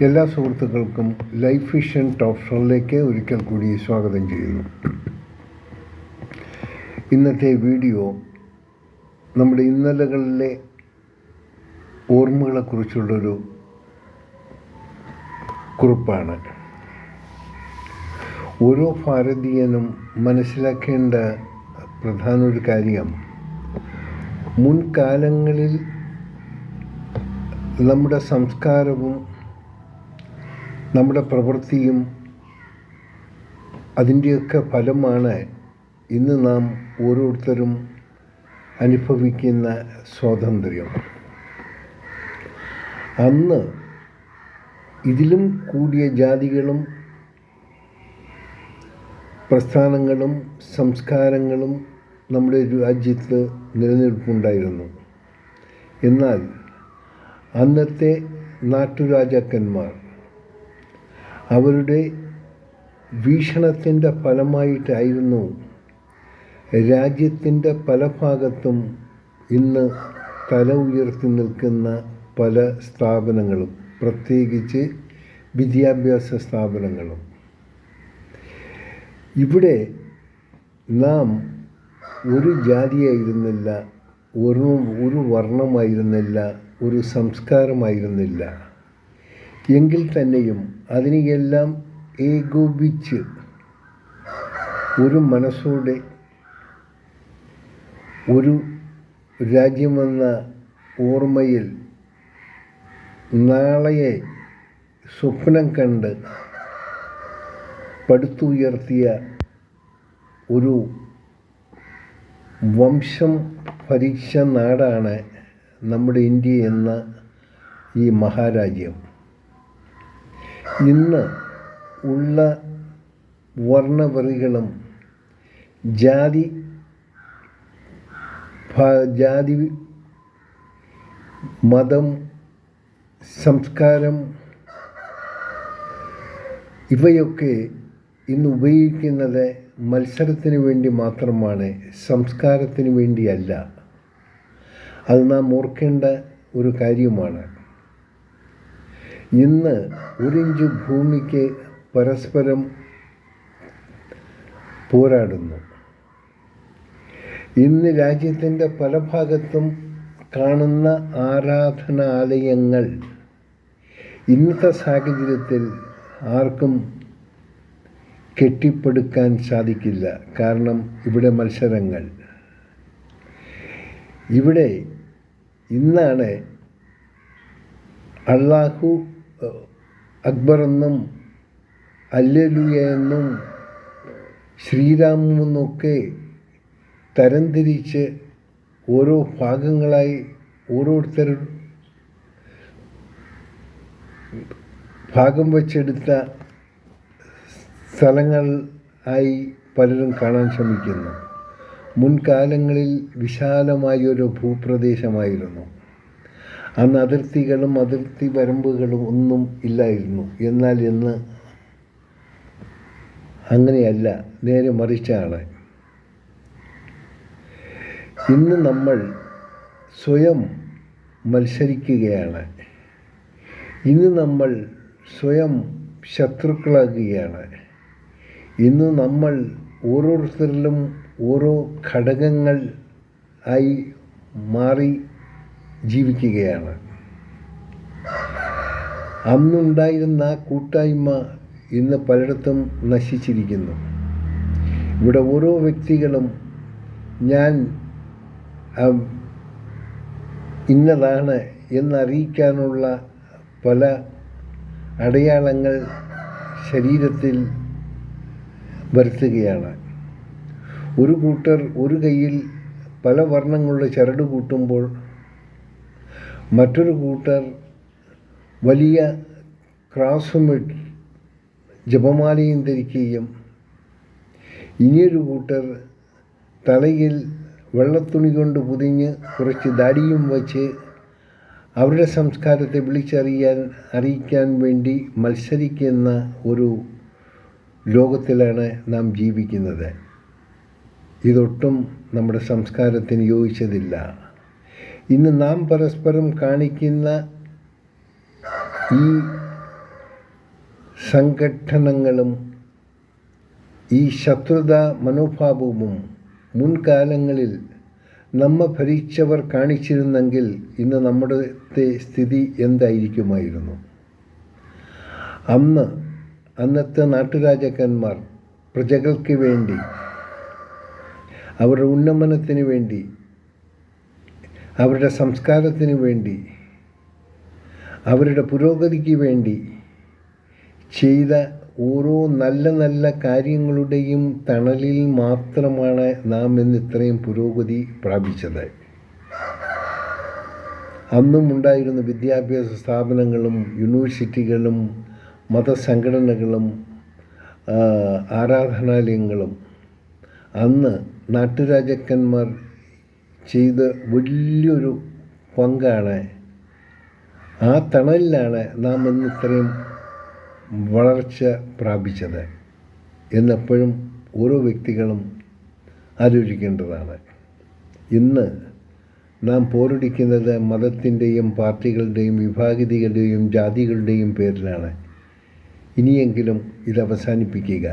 എല്ലാ സുഹൃത്തുക്കൾക്കും life vision top ഷോയിലേക്ക് ഒരിക്കൽ കൂടി സ്വാഗതം ചെയ്യുന്നു. ഇന്നത്തെ വീഡിയോ നമ്മുടെ ഇന്നലകളിലെ ഓർമ്മകളെക്കുറിച്ചുള്ളൊരു കുറിപ്പാണ്. ഓരോ ഭാരതീയനും മനസ്സിലാക്കേണ്ട പ്രധാന ഒരു കാര്യം, മുൻകാലങ്ങളിൽ നമ്മുടെ സംസ്കാരവും നമ്മുടെ പ്രവൃത്തിയും അതിൻ്റെയൊക്കെ ഫലമാണ് ഇന്ന് നാം ഓരോരുത്തരും അനുഭവിക്കുന്ന സ്വാതന്ത്ര്യം. അന്ന് ഇതിലും കൂടിയ ജാതികളും പ്രസ്ഥാനങ്ങളും സംസ്കാരങ്ങളും നമ്മുടെ രാജ്യത്ത് നിലനിൽപ്പുണ്ടായിരുന്നു. എന്നാൽ അന്നത്തെ നാട്ടുരാജാക്കന്മാർ അവരുടെ വീക്ഷണത്തിൻ്റെ ഫലമായിട്ടായിരുന്നു രാജ്യത്തിൻ്റെ പല ഭാഗത്തും ഇന്ന് തല ഉയർത്തി നിൽക്കുന്ന പല സ്ഥാപനങ്ങളും, പ്രത്യേകിച്ച് വിദ്യാഭ്യാസ സ്ഥാപനങ്ങളും. ഇവിടെ നാം ഒരു ജാതിയായിരുന്നില്ല, ഒരു വർണ്ണമായിരുന്നില്ല, ഒരു സംസ്കാരമായിരുന്നില്ല. എങ്കിൽ തന്നെയും അതിനെയെല്ലാം ഏകോപിച്ച് ഒരു മനസ്സോടെ ഒരു രാജ്യമെന്ന ഓർമ്മയിൽ നാളെയെ സ്വപ്നം കണ്ട് പടുത്തുയർത്തിയ ഒരു വംശം ഭരിച്ച നാടാണ് നമ്മുടെ ഇന്ത്യ എന്ന ഈ മഹാരാജ്യം. ഇന്ന് ഉള്ള വർണ്ണവെറികളും ജാതി മതം, സംസ്കാരം ഇവയൊക്കെ ഇന്ന് ഉപയോഗിക്കുന്നത് മത്സരത്തിന് വേണ്ടി മാത്രമാണ്, സംസ്കാരത്തിന് വേണ്ടിയല്ല. അത് നാം ഓർക്കേണ്ട ഒരു കാര്യമാണ്. ഇന്ന് ഒരിഞ്ച് ഭൂമിക്ക് പരസ്പരം പോരാടുന്നു. ഇന്ന് രാജ്യത്തിൻ്റെ പല ഭാഗത്തും കാണുന്ന ആരാധനാലയങ്ങൾ ഇന്നത്തെ സാഹചര്യത്തിൽ ആർക്കും കെട്ടിപ്പടുക്കാൻ സാധിക്കില്ല. കാരണം ഇവിടെ മത്സരങ്ങൾ. ഇവിടെ ഇന്നാണ് അല്ലാഹു അക്ബർ എന്നും ഹല്ലേലൂയ എന്നും ശ്രീരാമെന്നൊക്കെ തരംതിരിച്ച് ഓരോ ഭാഗങ്ങളായി ഓരോരുത്തർ ഭാഗം വച്ചെടുത്ത സ്ഥലങ്ങൾ ആയി പലരും കാണാൻ ശ്രമിക്കുന്നു. മുൻകാലങ്ങളിൽ വിശാലമായൊരു ഭൂപ്രദേശമായിരുന്നു. അന്ന് അതിർത്തികളും അതിർത്തി വരമ്പുകളും ഒന്നും ഇല്ലായിരുന്നു. എന്നാൽ ഇന്ന് അങ്ങനെയല്ല, നേരെ മറിച്ചാണ്. ഇന്ന് നമ്മൾ സ്വയം മത്സരിക്കുകയാണ്. ഇന്ന് നമ്മൾ സ്വയം ശത്രുക്കളാകുകയാണ്. ഇന്ന് നമ്മൾ ഓരോരുത്തരിലും ഓരോ ഘടകങ്ങൾ ആയി മാറി ജീവിക്കുകയാണ്. അന്നുണ്ടായിരുന്ന കൂട്ടായ്മ ഇന്ന് പലയിടത്തും നശിച്ചിരിക്കുന്നു. ഇവിടെ ഓരോ വ്യക്തികളും ഞാൻ ഇന്നതാണ് എന്നറിയിക്കാനുള്ള പല അടയാളങ്ങൾ ശരീരത്തിൽ വരുത്തുകയാണ്. ഒരു കൂട്ടർ ഒരു കയ്യിൽ പല വർണ്ണങ്ങളുടെ ചരട് കൂട്ടുമ്പോൾ മറ്റൊരു കൂട്ടർ വലിയ ക്രാസുമിട്ട് ജപമാലയും ധരിക്കുകയും ഇനിയൊരു കൂട്ടർ തലയിൽ വെള്ളത്തുണി കൊണ്ട് പൊതിഞ്ഞ് കുറച്ച് ദാടിയും വച്ച് അവരുടെ സംസ്കാരത്തെ അറിയിക്കാൻ വേണ്ടി മത്സരിക്കുന്ന ഒരു ലോകത്തിലാണ് നാം ജീവിക്കുന്നത്. ഇതൊട്ടും നമ്മുടെ സംസ്കാരത്തിന് യോജിച്ചതില്ല. ഇന്ന് നാം പരസ്പരം കാണിക്കുന്ന ഈ സംഘട്ടനങ്ങളും ഈ ശത്രുതാ മനോഭാവവും മുൻകാലങ്ങളിൽ നമ്മെ ഭരിച്ചവർ കാണിച്ചിരുന്നെങ്കിൽ ഇന്ന് നമ്മുടെ സ്ഥിതി എന്തായിരിക്കുമായിരുന്നു? അന്നത്തെ നാട്ടുരാജാക്കന്മാർ പ്രജകൾക്ക് വേണ്ടി, അവരുടെ ഉന്നമനത്തിന് വേണ്ടി, അവരുടെ സംസ്കാരത്തിന് വേണ്ടി, അവരുടെ പുരോഗതിക്ക് വേണ്ടി ചെയ്ത ഓരോ നല്ല നല്ല കാര്യങ്ങളുടെയും തണലിൽ മാത്രമാണ് നാം ഇന്ന് ഇത്രയും പുരോഗതി പ്രാപിച്ചത്. അന്നും ഉണ്ടായിരുന്ന വിദ്യാഭ്യാസ സ്ഥാപനങ്ങളും യൂണിവേഴ്സിറ്റികളും മതസംഘടനകളും ആരാധനാലയങ്ങളും അന്ന് നാട്ടുരാജാക്കന്മാർ ചെയ്ത വലിയൊരു പങ്കാണ്. ആ തണലിലാണ് നാം ഇന്ന് ഇത്രയും വളർച്ച പ്രാപിച്ചത് എന്നെപ്പോഴും ഓരോ വ്യക്തികളും ആലോചിക്കേണ്ടതാണ്. ഇന്ന് നാം പോരടിക്കുന്നത് മതത്തിൻ്റെയും പാർട്ടികളുടെയും വിഭാഗീയതയുടെയും ജാതികളുടെയും പേരിലാണ്. ഇനിയെങ്കിലും ഇത് അവസാനിപ്പിക്കുക.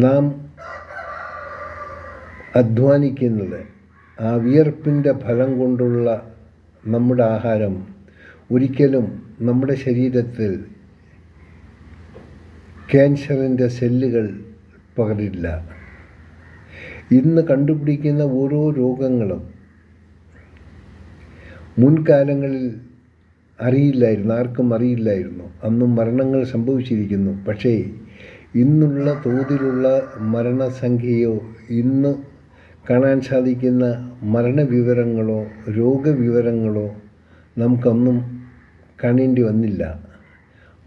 നാം അധ്വാനിക്കുന്നത്, ആ വിയർപ്പിൻ്റെ ഫലം കൊണ്ടുള്ള നമ്മുടെ ആഹാരം ഒരിക്കലും നമ്മുടെ ശരീരത്തിൽ ക്യാൻസറിൻ്റെ സെല്ലുകൾ പകരില്ല. ഇന്ന് കണ്ടുപിടിക്കുന്ന ഓരോ രോഗങ്ങളും മുൻകാലങ്ങളിൽ അറിയില്ലായിരുന്നു, ആർക്കും അറിയില്ലായിരുന്നു. അന്നും മരണങ്ങൾ സംഭവിച്ചിരിക്കുന്നു. പക്ഷേ ഇന്നുള്ള തോതിലുള്ള മരണസംഖ്യയോ ഇന്ന് കാണാൻ സാധിക്കുന്ന മരണവിവരങ്ങളോ രോഗവിവരങ്ങളോ നമുക്കൊന്നും കാണേണ്ടി വന്നില്ല.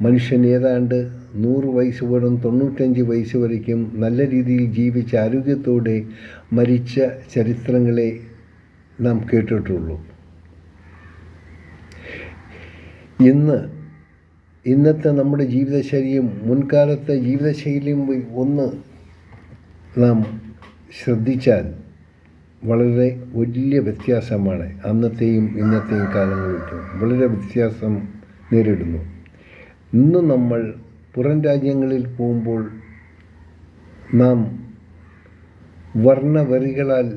മനുഷ്യൻ ഏതാണ്ട് 100 വയസ്സ് പോലും 95 വയസ്സ് വരയ്ക്കും നല്ല രീതിയിൽ ജീവിച്ച ആരോഗ്യത്തോടെ മരിച്ച ചരിത്രങ്ങളെ നാം കേട്ടിട്ടുള്ളൂ. ഇന്നത്തെ നമ്മുടെ ജീവിതശൈലിയും മുൻകാലത്തെ ജീവിതശൈലിയും ഒന്ന് നാം ശ്രദ്ധിച്ചാൽ വളരെ വലിയ വ്യത്യാസമാണ്. അന്നത്തെയും ഇന്നത്തെയും കാലങ്ങളിലേക്കും വളരെ വ്യത്യാസം നേരിടുന്നു. ഇന്ന് നമ്മൾ പുറം രാജ്യങ്ങളിൽ പോകുമ്പോൾ നാം വർണ്ണവെറികളാൽ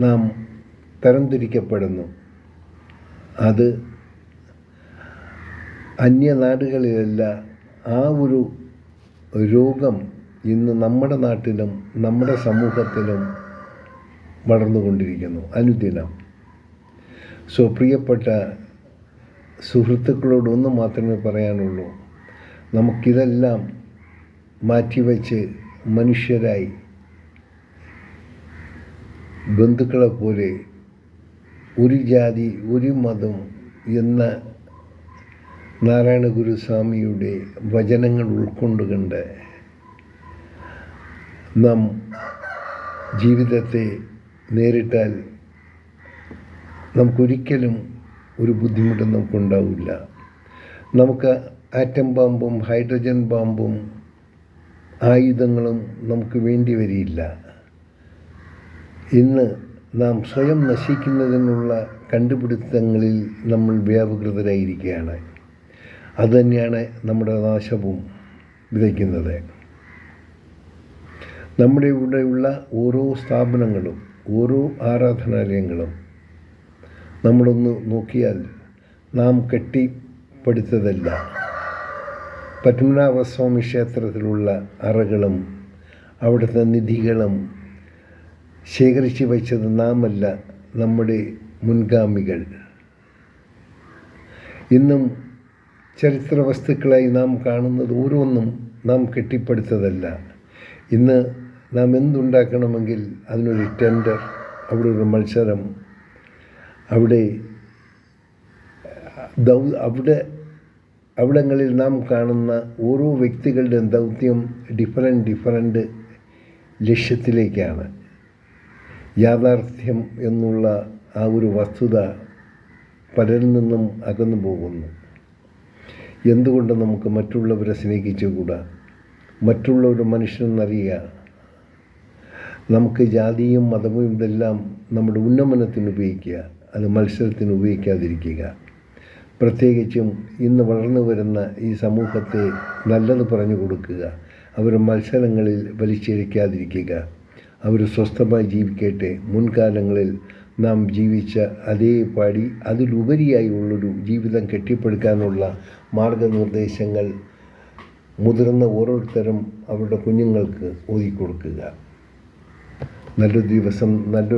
നാം തരംതിരിക്കപ്പെടുന്നു. അത് അന്യനാടുകളിലല്ല. ആ ഒരു രോഗം ഇന്ന് നമ്മുടെ നാട്ടിലും നമ്മുടെ സമൂഹത്തിലും വളർന്നുകൊണ്ടിരിക്കുന്നു അനുദിനം. പ്രിയപ്പെട്ട സുഹൃത്തുക്കളോട് ഒന്ന് മാത്രമേ പറയാനുള്ളൂ, നമുക്കിതെല്ലാം മാറ്റിവെച്ച് മനുഷ്യരായി ബന്ധുക്കളെ പോലെ ഒരു ജാതി ഒരു മതം എന്ന നാരായണ ഗുരുസ്വാമിയുടെ വചനങ്ങൾ ഉൾക്കൊണ്ടുകൊണ്ട് നാം ജീവിതത്തെ നേരിട്ടാൽ നമുക്കൊരിക്കലും ഒരു ബുദ്ധിമുട്ടും നമുക്കുണ്ടാവില്ല. നമുക്ക് ആറ്റം ബോംബും ഹൈഡ്രജൻ ബോംബും ആയുധങ്ങളും നമുക്ക് വേണ്ടി വരില്ല. ഇന്ന് നാം സ്വയം നശിക്കുന്നതിനുള്ള കണ്ടുപിടുത്തങ്ങളിൽ നമ്മൾ വ്യാപൃതരായിരിക്കുകയാണ്. അതുതന്നെയാണ് നമ്മുടെ നാശവും വിതയ്ക്കുന്നത്. നമ്മുടെ ഇവിടെയുള്ള ഓരോ സ്ഥാപനങ്ങളും ഓരോ ആരാധനാലയങ്ങളും നമ്മളൊന്ന് നോക്കിയാൽ നാം കെട്ടിപ്പടുത്തതല്ല. പത്മനാഭസ്വാമി ക്ഷേത്രത്തിലുള്ള അറകളും അവിടുത്തെ നിധികളും ശേഖരിച്ച് വച്ചത് നാമല്ല, നമ്മുടെ മുൻഗാമികൾ. ഇന്നും ചരിത്ര വസ്തുക്കളായി നാം കാണുന്നത് ഓരോന്നും നാം കെട്ടിപ്പടുത്തതല്ല. ഇന്ന് നാം എന്തുണ്ടാക്കണമെങ്കിൽ അതിനൊരു ടെൻഡർ, അവിടെ ഒരു മത്സരം, അവിടങ്ങളിൽ നാം കാണുന്ന ഓരോ വ്യക്തികളുടെയും ദൗത്യം ഡിഫറൻറ്റ് ലക്ഷ്യത്തിലേക്കാണ്. യാഥാർത്ഥ്യം എന്നുള്ള ആ ഒരു വസ്തുത പലരിൽ നിന്നും അകന്നു പോകുന്നു. എന്തുകൊണ്ട് നമുക്ക് മറ്റുള്ളവരെ സ്നേഹിച്ചുകൂടാ? മറ്റുള്ളവർ മനുഷ്യനെന്നറിയുക. നമുക്ക് ജാതിയും മതവും ഇതെല്ലാം നമ്മുടെ ഉന്നമനത്തിന് ഉപയോഗിക്കുക, അത് മത്സരത്തിന് ഉപയോഗിക്കാതിരിക്കുക. പ്രത്യേകിച്ചും ഇന്ന് വളർന്നു വരുന്ന ഈ സമൂഹത്തെ നല്ലത് പറഞ്ഞു കൊടുക്കുക. അവർ മത്സരങ്ങളിൽ വലിച്ചിഴയ്ക്കാതിരിക്കുക. അവർ സ്വസ്ഥമായി ജീവിക്കട്ടെ. മുൻകാലങ്ങളിൽ നാം ജീവിച്ച അതേപടി അതിലുപരിയായി ഉള്ളൊരു ജീവിതം കെട്ടിപ്പടുക്കാനുള്ള മാർഗനിർദ്ദേശങ്ങൾ മുതിർന്ന ഓരോരുത്തരും അവരുടെ കുഞ്ഞുങ്ങൾക്ക് ഓതിക്കൊടുക്കുക. നല്ലൊരു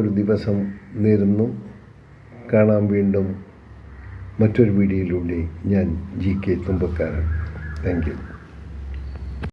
ദിവസം നേരുന്നു. കാണാം വീണ്ടും മറ്റൊരു വീഡിയോയിലൂടെ. ഞാൻ GK തുമ്പക്കാരൻ. Thank you.